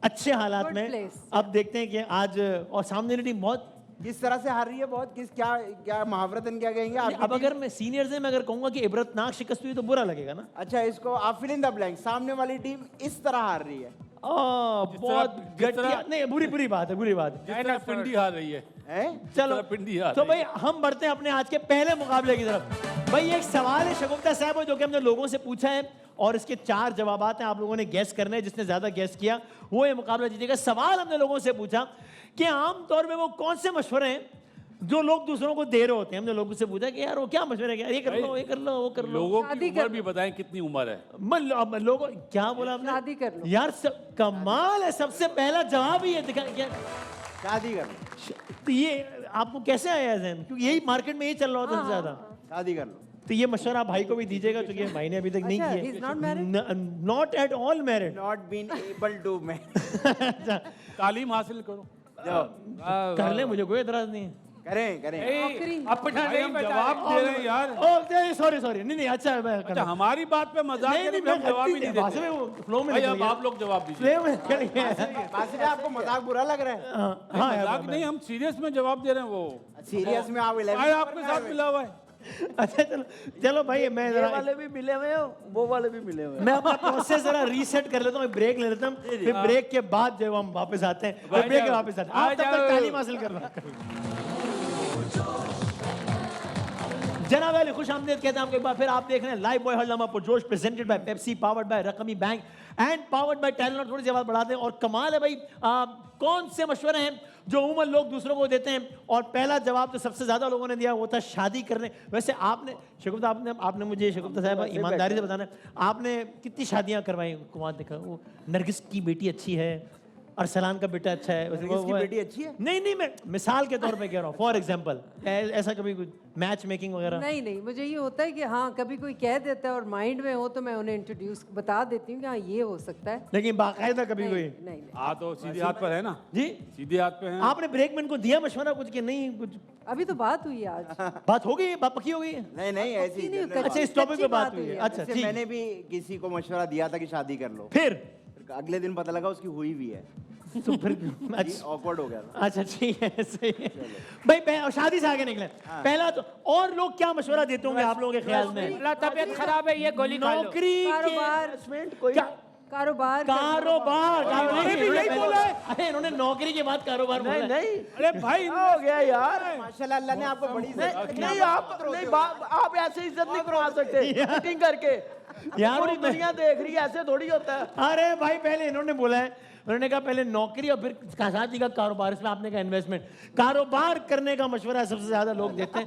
अच्छे हालात good में। place। अब देखते हैं कि आज और सामने वाली टीम बहुत, किस तरह से हार रही है, बहुत किस क्या क्या महावरतन क्या कहेंगे आप? अब अगर मैं सीनियर से मैं अगर कहूंगा कि इबरतनाक शिकस्त हुई तो बुरा लगेगा ना। अच्छा इसको आप फिल इन द ब्लैंक, सामने वाली टीम इस तरह हार रही है। बहुत घटिया, नहीं बुरी बुरी बात है, बुरी बात है। जिस तरह पिंडी हार रही है, हैं? चलो पिंडी हार तो रही भाई हम बढ़ते हैं अपने आज के पहले मुकाबले की तरफ। भाई एक सवाल है शगुफ्ता साहब जो कि हमने लोगों से पूछा है और इसके 4 जवाबात हैं, आप लोगों ने गैस करने हैं, जिसने ज्यादा गैस किया वो ये मुकाबला जीतेगा। सवाल हमने लोगों से पूछा कि आमतौर पे वो कौन से मशवरे हैं जो लोग दूसरों को दे रहे होते हैं। हमने लोगों से पूछा कि यार वो क्या मशवरे हैं, ये कर लो, ये कर लो, वो कर लो। लोगों की शादी उम्र कर भी बताएं कितनी उम्र है। अब लोगों क्या बोला आपने? शादी कर लो। यार कमाल है, सबसे पहला जवाब ही है। शादी कर लो, तो ये आपको कैसे आया जहन, क्योंकि यही मार्केट में यही चल रहा होता है सबसे ज्यादा। शादी कर लो। तो ये मशवरा आप भाई को भी दीजिएगा क्योंकि भाई ने अभी तक नहीं अच्छा, किया। he's not married? Not at all married. Not been able to मैं अच्छा तालीम हासिल करो। कर ले, मुझे कोई एतराज नहीं है। करें करें अपना भाई नहीं हम बता जवाब रहे। दे रहे हैं यार। ओ सॉरी सॉरी, नहीं अच्छा मैं अच्छा हमारी बात पे मजाक नहीं करें, मैं हम जवाब ही नहीं भाषा में देते। वो फ्लो में भाई निकल अब गया। आप लोग जवाब दीजिए। फ्लो में निकल गया। बासित भाई, आपको मजाक बुरा लग रहा है? हाँ यार, मजाक नहीं, हम सीरियस में जवाब दे रहे हैं। वो सीरियस में आप 11 भाई आपके साथ मिला हुआ है। अच्छा चलो चलो भाई, मैं ये जरा वाले भी मिले हुए हो, वो वाले भी मिले हुए हैं। मैं अपना प्रोसेस जरा रीसेट कर लेता हूँ, ब्रेक ले लेता हूँ, फिर ब्रेक के बाद जो हम वापस आते हैं, भाई ब्रेक के जाओ। वापस आते हैं। आप तब तक तालीम हासिल करना। जनाब अली खुश आमदीद कहते हैं आपको एक बार फिर। आप देख रहे हैं लाइव बॉय हल्लामा पुरजोश, presented by Pepsi, powered by रकमी bank and powered by Telenor. थोड़ी सी आवाज बढ़ाते हैं। और कमाल है भाई, कौन से मशवरे हैं जो उमूमन लोग दूसरों को देते हैं? और पहला जवाब तो सबसे ज्यादा लोगों ने दिया वो था शादी करने। वैसे आपने शगुफ्ता, आपने मुझे शगुफ्ता साहब ईमानदारी से बताना, आपने कितनी शादियां करवाई? कुमार देखा, वो नरगिस की बेटी अच्छी है, अरसलान का बेटा अच्छा है। नरगिस की बेटी अच्छी है? नहीं मैं मिसाल के तौर पे कह रहा हूँ, फॉर एग्जांपल। ऐसा कभी कुछ मैच मेकिंग वगैरह? नहीं मुझे ये होता है कि हाँ कभी कोई कह देता है और माइंड में हो तो मैं उन्हें इंट्रोड्यूस बता देती हूँ कि हाँ ये हो सकता है। लेकिन बाकायदा कभी कोई? नहीं हाँ तो सीधे हाथ पर है ना जी, सीधे हाथ पे है। आपने ब्रेक में इनको दिया मशवरा कुछ कि नहीं? कुछ अभी तो बात हुई है आज। बात हो गई है, बात पक्की हो गई है? नहीं ऐसी नहीं, जनरल अच्छा इस टॉपिक पे बात हुई है। अच्छा जैसे ठीक। मैंने भी किसी को मशवरा दिया था कि शादी कर लो, फिर अगले दिन पता लगा उसकी हुई भी है, तो फिर अच्छा ऑकवर्ड हो गया था। अच्छा ठीक है, सही है भाई। और शादी से आगे निकले, पहला तो और लोग क्या मशवरा देते होंगे आप लोगों के ख्याल में? अल्लाह तबीयत खराब है, ये गोली खा लो। नौकरी के कारोबार, कारोबार कारोबार यही बोला है। अरे इन्होंने नौकरी के बाद कारोबार बोला है। नहीं अरे भाई हो गया यार। माशाल्लाह अल्लाह ने आपको बड़ी इज्जत नहीं आप ऐसे इज्जत नहीं करवा सकते शूटिंग करके। यार पूरी दुनिया देख रही है, ऐसे थोड़ी होता है। अरे भाई पहले इन्होंने बोला है, उन्होंने कहा पहले नौकरी और फिर शादी का कारोबार, इसमें आपने कहा इन्वेस्टमेंट। कारोबार करने का मशवरा सबसे ज्यादा लोग देते हैं।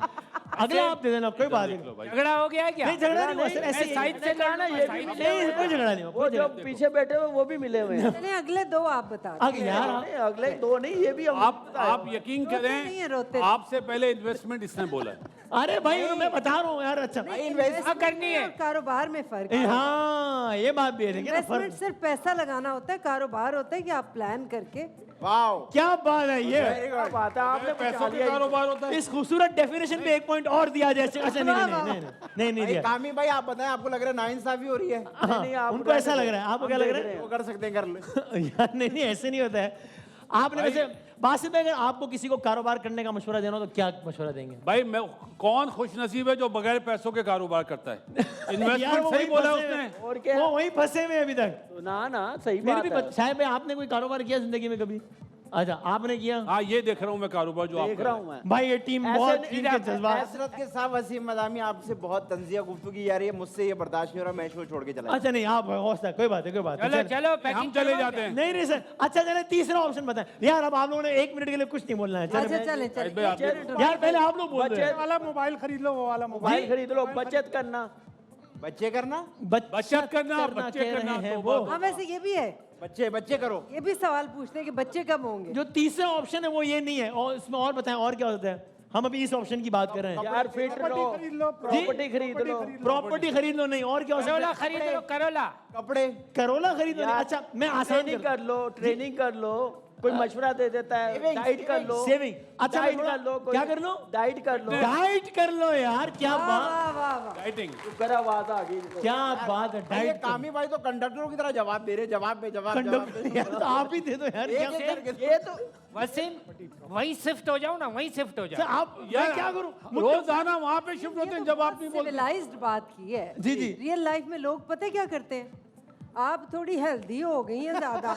अगला आप दे देना, कोई बात नहीं। झगड़ा हो गया क्या? नहीं झगड़ा नहीं हुआ सर, ऐसे साइड से ना ये भी नहीं, कोई झगड़ा नहीं हुआ, वो कोई जो झगड़ा पीछे बैठे हुए वो भी मिले हुए हैं। चलिए अगले दो आप बता दो। नहीं। यार नहीं, अगले दो नहीं, ये भी हम आप यकीन रोते नहीं है, रोते करें, नहीं। आपसे पहले इन्वेस्टमेंट इसने बोला है। अरे भाई मैं बता रहा हूँ यार। अच्छा इन्वेस्टमेंट करनी है। और कारोबार में फर्क है। हाँ ये बात भी है, लेकिन इन्वेस्टमेंट सिर्फ पैसा लगाना होता है, कारोबार होता है कि आप प्लान करके। वाओ क्या बात है ये? क्या बात है, आपने पैसों के कारोबार होता है। इस खूबसूरत डेफिनेशन पे एक पॉइंट और दिया जाए। अच्छा नहीं दिया। कामी भाई आप बताएं, आपको लग रहा है नाइंसाफी हो रही है? हाँ, उनको ऐसा लग रहा है, आपको क्या लग रहा है? वो कर सकते हैं, कर ले। यार नहीं ऐसे नहीं होता है। आपने वैसे बासित में अगर आपको किसी को कारोबार करने का मशवरा देना हो तो क्या मशवरा देंगे? भाई मैं कौन खुश नसीब है जो बगैर पैसों के कारोबार करता है? यार इन्वेस्टमेंट वो सही वहीं बोला फंसे उसने। हैं। और क्या? वो वहीं फंसे हुए हैं अभी तक। ना सही फिर बात भी है। शायद भाई आपने कोई कारोबार किया जिंदगी में कभी? अच्छा आपने किया? हाँ ये देख रहा हूँ मैं कारोबार जो आप देख कर रहा रहे हूँ मैं। भाई ये टीम बहुत टीम के जज्बात। हसरत के साथ वसीम मदामी आपसे बहुत तंजिया गुफ्तगू की जा रही है, मुझसे ये बर्दाश्त नहीं हो रहा, मैं शो छोड़ के चला अच्छा नहीं आप हौसला, कोई बात है कोई बात है। चलो चलो हैं। पैकिंग हम चले जाते हैं। नहीं सर। अच्छा चले तीसरा ऑप्शन बताएं यार। अब आप लोगों ने 1 मिनट के लिए कुछ नहीं बोलना है। अच्छा चले चले भाई, आप चले यार पहले आप लोग बोल रहे हैं। वाला मोबाइल खरीद लो, वो वाला मोबाइल खरीद लो, बचत करना। बच्चे करना, बचत करना, बच्चे कह करना, रहे हैं तो वो। हाँ वैसे ये भी है, बच्चे करो। ये भी सवाल पूछते हैं कि बच्चे कब होंगे। जो तीसरा ऑप्शन है वो ये नहीं है। और इसमें और बताएं और क्या होता है? हम अभी इस ऑप्शन की बात कर रहे हैं। यार फिट लो, खरीद लो, प्रॉपर्टी खरीद लो। प्रॉपर्टी खरीद लो नहीं, और क्या हो सकता करोला है? खरीद लो, करोला। कपड़े, करोला खरीद लो नहीं। अच्छा मैं आसान ट्रेनिंग कर लो, ट्रेनिंग कर लो। कोई मशवरा दे देता है, डाइट कर लो, सेविंग। अच्छा डाइट मैं कर लो। क्या कर लो? डाइट कर लो। डाइट कर लो यार। क्या बात, वाह वाह वाह। डाइटिंग। करा आवाज आ गई। क्या बात है। ये डाइट कामी भाई तो कंडक्टरों की तरह जवाब दे रहे, जवाब पे जवाब यार तो आप ही दे दो यार। क्या ये तो वसीम वहीं शिफ्ट हो जाओ ना, वहीं शिफ्ट हो सर, जाओ। आप मैं क्या करूं? रोजाना वहाँ पे शिफ्ट होते हैं जब आप नहीं बोलते। सिविलाइज्ड बात की है। जी, जी। रियल लाइफ में लोग पता है क्या करते हैं? आप थोड़ी हेल्दी हो गई हैं ज्यादा,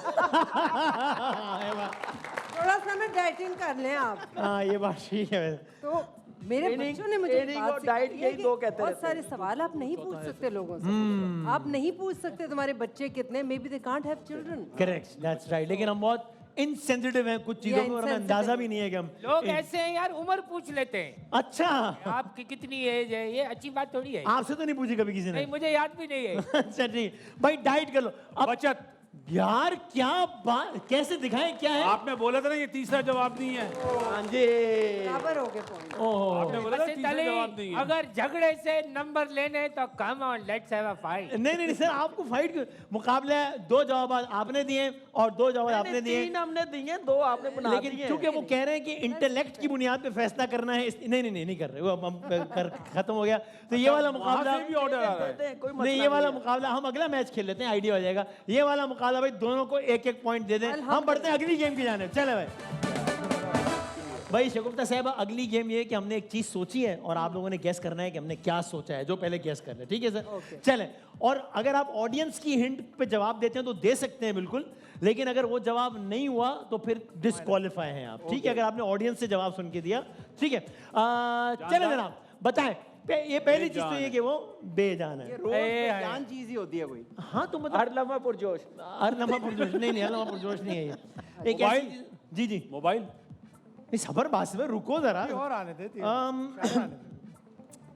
थोड़ा सा ना डाइटिंग कर लें आप। हाँ ये बात ठीक है। तो मेरे ट्रेनिंग- बच्चों ने मुझे एक ट्रेनिंग बात और डाइट सिखाई है यही कि दो कहते बहुत रहते सारे सवाल आप नहीं पूछ सकते लोगों से। आप नहीं पूछ सकते तुम्हारे बच्चे कितने, may be they can't have children. Correct, that's right. लेकिन हम बहुत इनसेंसिटिव हैं कुछ चीजों में, और हमें अंदाजा भी नहीं है कि हम लोग ऐसे हैं यार, उम्र पूछ लेते हैं। अच्छा आपकी कितनी एज है, ये अच्छी बात थोड़ी है। आपसे तो नहीं पूछी कभी किसी ने? नहीं मुझे याद भी नहीं है। अच्छा ठीक भाई, डाइट कर लो। अब बचत यार क्या बात, कैसे दिखाएं क्या है? आपने बोला था ना ये तीसरा जवाब नहीं है। हाँ जी, बराबर हो गए पॉइंट। ओहो, आपने बोला था बस तीसरा तली, जवाब नहीं है। अगर झगड़े से नंबर लेने तो come on let's have a fight. नहीं नहीं नहीं सर, आपको फाइट मुकाबला है, 2 जवाब आपने दिए और 2 जवाब आपने दिए, 3 हमने दिए, 2 आपने बना लेकिन दिए। क्योंकि वो कह रहे हैं कि इंटेलेक्ट की बुनियाद पे फैसला करना है, नहीं नहीं नहीं नहीं कर रहे, वो हम खत्म हो गया। तो ये वाला वहां मुकाबला से भी ऑर्डर आ रहा है। कोई नहीं, ये वाला मुकाबला हम अगला मैच खेल लेते हैं, आइडिया हो जाएगा। ये वाला मुकाबला भाई दोनों को एक एक पॉइंट दे दें, हम बढ़ते हैं अगली गेम की जानिब। चले भाई शगुफ्ता साहब, अगली गेम ये है कि हमने एक चीज सोची है और आप लोगों ने गेस करना है कि हमने क्या सोचा है, जो पहले गेस कर ले, ठीक है सर? चले, और अगर आप ऑडियंस की हिंट पे जवाब देते हैं तो दे सकते हैं बिल्कुल, लेकिन अगर वो जवाब नहीं हुआ तो फिर डिस्क्वालीफाई हैं आप, ठीक है? अगर आपने ऑडियंस से जवाब सुन के दिया, ठीक है? चले जनाब, बताएं। ये पहली चीज तो ये कि वो बेजान है। जान चीज ही होती है कोई। हाँ तो मतलब हर लम्हा पुरजोश। हर लम्हा पुरजोश नहीं, हर लम्हा पुरजोश नहीं है ये। एक मोबाइल? ऐसी, जी जी, मोबाइल? सबर बात में रुको जरा। और आने थे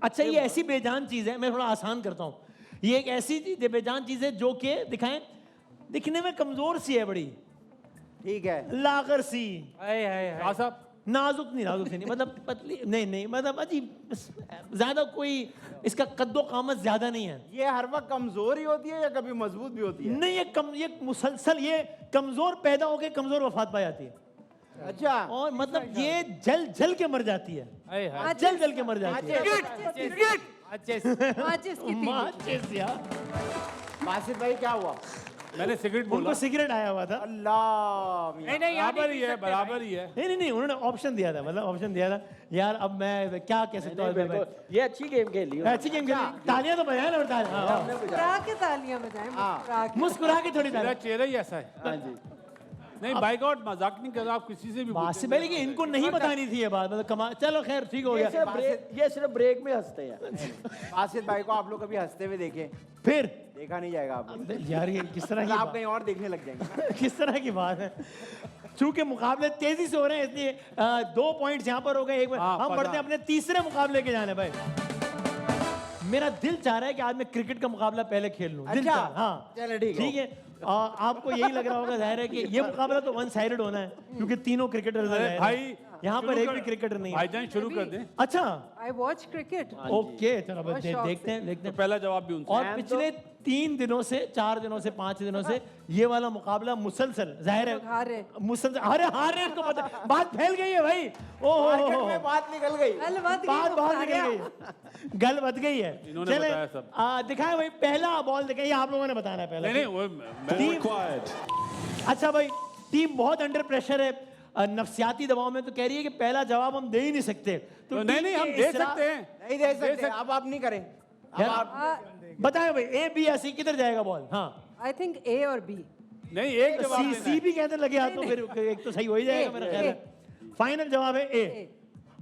अच्छा, ये ऐसी बेजान चीज है, मैं थोड़ा आसान करता हूँ। ये एक ऐसी बेजान चीज है जो कि दिखाएं, दिखने में कमजोर सी है बड़ी, ठीक है, लागर सी, क्या साहब? नाजुक सी नहीं, मतलब पतली नहीं नहीं, मतलब अजीब, ज्यादा कोई इसका कद्दो कामत ज्यादा नहीं है। ये हर वक्त कमजोर ही होती है या कभी मजबूत भी होती है? नहीं, ये मुसलसल ये कमजोर पैदा होके कमजोर वफात पा जाती है। अच्छा, और मतलब ये जल जल के मर जाती है, जल जल के मर जाती है। माचिस की तीली। माचिस यार, बासित भाई क्या हुआ? मैंने सिगरेट बोला। उनको सिगरेट आया हुआ था। अल्लाह मियां। नहीं बराबर ही है, बराबर ही है। नहीं नहीं नहीं, उन्होंने ऑप्शन दिया था, मतलब ऑप्शन दिया था यार। अब मैं क्या कह सकता हूँ, ये अच्छी गेम खेली हो। अच्छी गेम खेली, तालियां तो बजाए ना, और तालियां मुस्कुरा के तालियां बजाएं, मुस्कुरा के। मुस्कुरा के थोड़ी मेरा तालियां। चेहरा ही ऐसा है। हाँ जी, नहीं बाय गॉड, मजाक नहीं कर रहा, आप किसी से भी बात से पहले कि इनको नहीं बतानी थी ये बात, मतलब कमा, चलो खैर ठीक हो गया। ये सिर्फ ब्रेक में हंसते हैं। बासित भाई को आप लोग कभी हंसते हुए देखे? फिर देखा नहीं जाएगा आप लोग। यार ये किस तरह की आप बात, कहीं और देखने लग जाएंगे। किस तरह की बात है? चूंकि मुकाबले तेजी से हो रहे हैं, इसलिए 2 पॉइंट्स यहाँ पर हो गए, हम बढ़ते हैं अपने तीसरे मुकाबले के जाने भाई। मेरा दिल चाह रहा है कि आज मैं क्रिकेट का मुकाबला पहले खेल लूं। दिल चाह रहा है, हाँ चलो ठीक है। ठीक है। आपको यही लग रहा होगा, जाहिर है कि ये मुकाबला तो वन साइडेड होना है, क्योंकि तीनों क्रिकेटर्स हैं भाई यहाँ पर, एक भी क्रिकेटर नहीं है। भाईजान शुरू कर दें। अच्छा, I watch cricket. ओके, चलो अब बहुत शौक देखते हैं तो देखते हैं। पहला जवाब भी उनसे। और पिछले 3 दिनों से, 4 दिनों से, 5 दिनों से ये वाला मुकाबला मुसलसल, जाहिर लोग हार रहे। है मुसलसल, अरे हार रहे, इसको पता, बात फैल गई है भाई। ओहो मार्केट में बात निकल गई। कल बात की बात वो बहुत खा निकल गया। गई है, गल बच गई है। इन्होंने चले, बताया सब। दिखाएं भाई, पहला बॉल दिखाइए, आप लोगों ने बताना है पहला। नहीं नहीं, वो मैं टीम, अच्छा भाई, टीम बहुत अंडर प्रेशर है, नफसियाती दबाव में, तो कह रही है कि पहला जवाब हम दे ही नहीं सकते। तो नहीं टीम नहीं, के हम दे इसरा- सकते हैं। नहीं दे सकते, अब आप नहीं करें। अब यार, आप बताएं भाई, ए बी या सी किधर जाएगा बॉल? हाँ, I think A और B. नहीं, एक जवाब सी देना सी है। भी कहते लगे हाथ, तो फिर एक तो सही हो ही जाएगा मेरा ख्याल है। फाइनल जवाब है ए।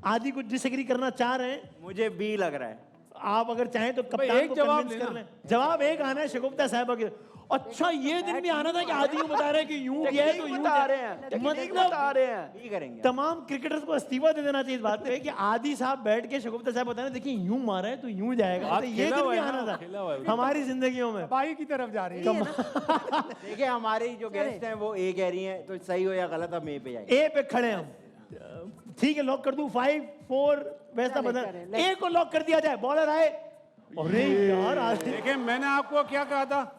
आदि कुछ डिसएग्री करना चाह रहे हैं, मुझे बी लग रहा है। आप अगर चाहें तो कप्तान एक को जवाब कन्विंस लेना। कर लें। जवाब एक आना है शगुफ्ता साहब के। अच्छा, ये दिन भी आना था कि आदि यूं बता रहे हैं कि यूं किया है तो यूं बता किया। रहे हैं, बता मतलब रहे हैं, बी करेंगे। तमाम क्रिकेटर्स को इस्तीफा दे देना चाहिए इस बात पे कि आदि साहब बैठ के शगुफ्ता साहब बता रहे हैं, देखिए यूं मारा है तो यूं जाएगा। हाथ तो ये खेला दिन हुआ भी है आना ना, खेला हुआ है। था हमारी जिंदगियों में। तबाही की तरफ जा रही है। देखिए हमारी जो गेस्ट हैं वो ए कह रही हैं, तो सही हो या गलत हम ए पे जाएंगे। ए पे खड़े हम, ठीक है, लॉक कर दूं 5 4 वैसा बदल, करें, ए को लॉक कर दिया जाए। बॉलर आए, अरे यार आदि, देखिए मैंने आपको क्या कहा था,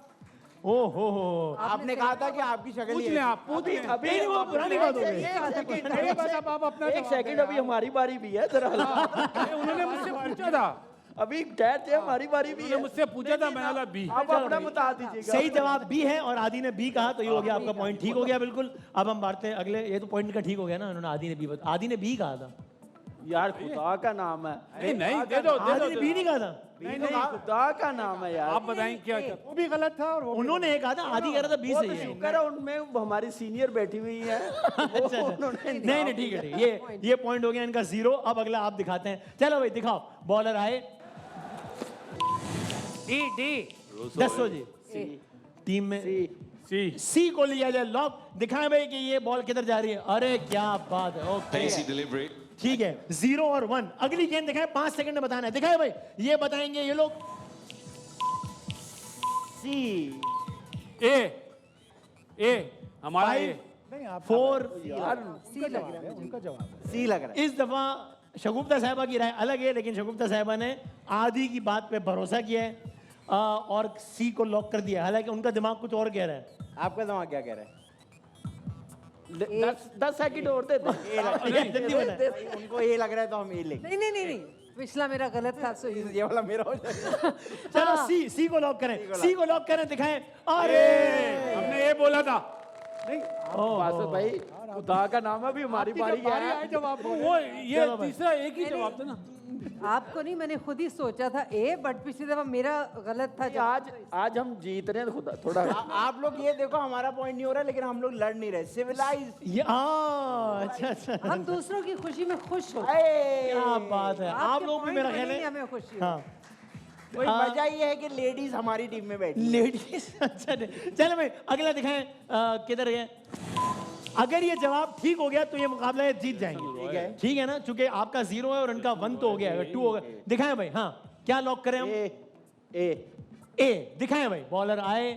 ओ हो, आपने कहा था कि आपकी शक्ल पूछ ही लें है। आप, पूछ लें। नहीं वो पुरानी बात हो गई। ये बात अब आप अपना एक सेकंड, अभी हमारी बारी भी है जरा। उन्होंने मुझसे पूछा था, अभी ठहरते हमारी बारी भी उन्होंने है। मुझसे पूछा था, मैंने बोला बी। आप अपना बता दीजिएगा। सही जवाब बी है और आदि ने बी कहा, तो ये हो गया आपका पॉइंट ठीक हो गया बिल्कुल। अब हम बांटते हैं अगले, ये तो पॉइंट का ठीक हो गया ना, उन्होंने आदि ने बी कहा था। यार खुदा का नाम है। नहीं नहीं, दे दो दे आदि ने बी दो। नहीं कहा था, नहीं खुदा का नाम है यार। आप बताएं क्या क्या। वो भी गलत था और वो उन्होंने ये कहा था, आदि कह रहा था बी वो सही तो है। शुक्र है उनमें हमारी सीनियर बैठी हुई है। अच्छा, नहीं नहीं ठीक है, ठीक है, ये पॉइंट हो गया इनका 0। अब अगला आप दिखाते हैं, चलो भाई दिखाओ। बॉलर आए, डी 10 जी टीम में सी सी को लिया जाए लॉक। दिखाएं भाई कि ये बॉल किधर जा रही है। अरे क्या बात है, ओके ठीक है, 0 और 1। अगली गेंद दिखाएं, 5 सेकंड में बताना है। दिखाएं भाई, ये बताएंगे ये लोग। सी ए ए हमारा ए। नहीं आप 4 सी लग रहा है उनका जवाब है। सी लग रहा है। इस दफा शगुफ्ता साहिबा की राय अलग है, लेकिन शगुफ्ता साहिबा ने आधी की बात पे भरोसा किया है और सी को लॉक कर दिया, हालांकि उनका दिमाग कुछ और कह रहा है। आपका दिमाग क्या कह रहा है? 10 सेकंड और दे दे। जल्दी बताएं। उनको ए लग रहा है तो हम ए लेंगे। नहीं पिछला मेरा गलत था सो ये वाला मेरा हो जाएगा। चलो सी को लॉक करें, सी को लॉक करें, दिखाएं। अरे हमने ए बोला था। नहीं बासुत भाई खुदा का नाम है, अभी हमारी बारी है। जवाब वो ये तीसरा एक ही जवाब था ना। आपको नहीं, मैंने खुद ही सोचा था ए, बट पिछली दफा मेरा गलत था। आज हम जीत रहे हैं खुदा थोड़ा। आप लोग ये देखो हमारा पॉइंट नहीं हो रहा, लेकिन हम लोग लड़ नहीं रहे। सिविलाइज। अच्छा हम दूसरों की खुशी में खुश हो। क्या बात है, आप आपके लोग भी point मेरा बने ख्याल ही है। हमें खुशी हो। हाँ वही वजह ये है कि लेडीज हमारी टीम में बैठी। लेडीज। अच्छा चलो भाई अगला दिखाएं। किधर है? अगर ये जवाब ठीक हो गया तो ये मुकाबला ये जीत जाएंगे। ठीक है ना, चूंकि आपका 0 है और इनका 1 तो हो गया, अगर 2 हो गया। दिखाएं भाई। हाँ क्या लॉक करें हम? ए दिखाएं भाई। बॉलर आए,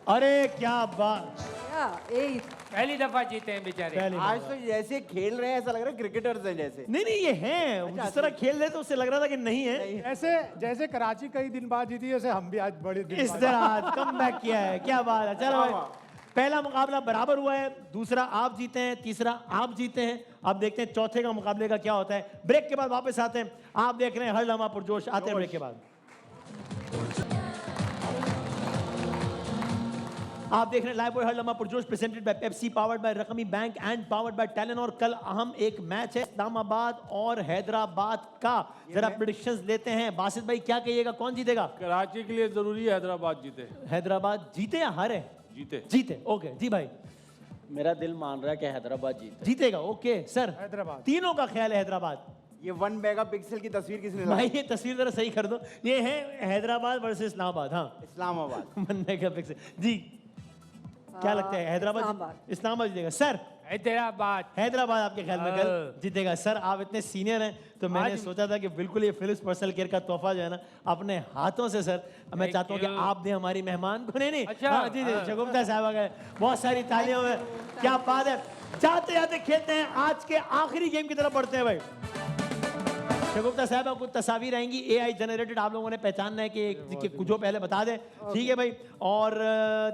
अरे क्या बात, क्या ए पहली दफा जीते हैं बेचारे। पहले आज तो जैसे खेल रहे हैं ऐसा लग रहा है क्रिकेटर्स हैं जैसे। नहीं ये है, जिस तरह खेल रहे थे उससे लग रहा था कि नहीं है। ऐसे जैसे कराची कई दिन बाद जीती है, ऐसे हम भी आज बड़े दिन इस बाद। तरह आज कम बैक किया है, क्या बात है। चलो भाई पहला मुकाबला बराबर हुआ है, दूसरा आप जीते हैं, तीसरा आप जीते हैं। अब देखते हैं चौथे का मुकाबले का क्या होता है। ब्रेक के बाद वापस आते हैं। आप देख रहे हैं हर लम्हा पुरजोश, आते हैं ब्रेक के बाद। आप देख रहे हैं लाइव बॉय हर लम्हा पुरजोश, presented by Pepsi, powered by रकमी bank and powered by Telenor. कल अहम एक मैच है इस्लामाबाद और हैदराबाद का, जरा प्रेडिक्शंस लेते हैं। बासित भाई क्या कहिएगा, कौन जीतेगा? कराची के लिए जरूरी है हैदराबाद जीते। हैदराबाद जीते या हारे? जीते। ओके जी भाई, मेरा दिल मान रहा है कि हैदराबाद जीतेगा। Okay sir, Hyderabad. तीनों का ख्याल है हैदराबाद। ये 1 मेगापिक्सल की तस्वीर किसने भाई लाई? ये तस्वीर जरा सही कर दो, ये है हैदराबाद वर्सेस इस्लामाबाद। हाँ इस्लामाबाद। 1 मेगापिक्सल जी। क्या लगता है हैदराबाद इस्लामाबाद जीतेगा? सर हैदराबाद आपके ख्याल में कल जीतेगा? सर आप इतने सीनियर हैं तो मैंने सोचा था कि बिल्कुल ये फिलिप्स पर्सनल केयर का तोहफा जो है ना अपने हाथों से सर मैं चाहता हूँ कि आप दे हमारी मेहमान को। नहीं अच्छा, हाँ, जी शगुफ्ता साहब आ गए, बहुत सारी तालियों में, क्या बात है। जाते जाते खेलते हैं, आज के आखिरी गेम की तरफ बढ़ते हैं भाई। शगुफ्ता साहब कुछ तस्वीर आएंगी AI जनरेटेड, आप लोगों ने पहचानना है कि कुछ पहले बता दें, ठीक है भाई। और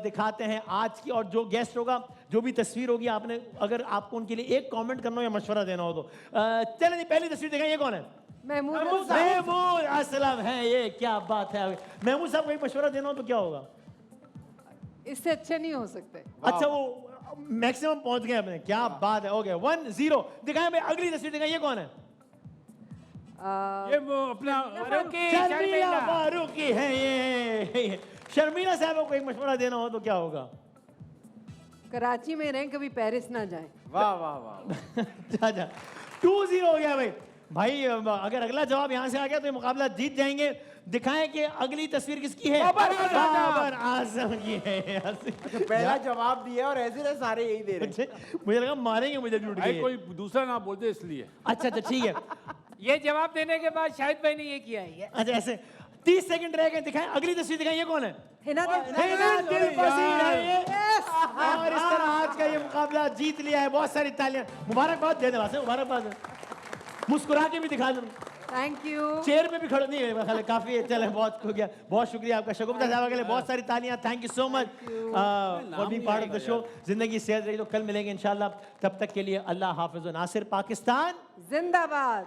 दिखाते हैं आज की, और जो गेस्ट होगा, जो भी तस्वीर होगी, आपने अगर आपको उनके लिए एक कमेंट करना हो या मशवरा देना हो तो चलें जी। पहली तस्वीर देखें, ये कौन है? महमूद असलम है। ये क्या बात है। महमूद साहब को एक मशवरा देना हो तो क्या होगा? इससे अच्छे नहीं हो सकते। अच्छा वो मैक्सिमम पहुंच गए अपने, क्या बात है। ओके 1-0 दिखाएं भाई। अगली तस्वीर दिखाएं, ये कौन है? ये वो अपना शर्मिला फारूकी है। ये शर्मिला साहब को एक मशवरा देना हो तो क्या होगा? कराची में रहें, कभी पेरिस ना जाएं। वाह वाह वाह। अच्छा 2-0 हो गया भाई। भाई अगर अगला जवाब यहाँ से आ गया तो ये मुकाबला जीत जाएंगे। दिखाएं कि अगली तस्वीर किसकी है? बाबर आजम की है। पहला जवाब दिया और ऐसे सारे यही दे रहे हैं। मुझे लगा मारेंगे मुझे लूट के। कोई दूसरा ना बोलते इसलिए। अच्छा ठीक है। ये जवाब देने के बाद शाहिद भाई ने ये किया है। अच्छा ऐसे 30 सेकंड रह गए, दिखाएं अगली तस्वीर दिखाएं, ये कौन है? हिना दिल पसीर है ये। और इस तरह आज का ये मुकाबला जीत लिया है। बहुत सारी तालियां, मुबारकबाद दे दे, मुबारकबाद। मुस्कुरा के भी दिखा दो। Thank you. चेयर पे भी खड़े नहीं है, काफी है। चले बहुत हो गया, बहुत शुक्रिया आपका शगुफ्ता साहब के लिए, बहुत सारी तालियां। Thank you so much for being part of the show. जिंदगी सेहत रही तो कल मिलेंगे इंशाल्लाह। तब तक के लिए अल्लाह हाफिज़। नासिर पाकिस्तान जिंदाबाद।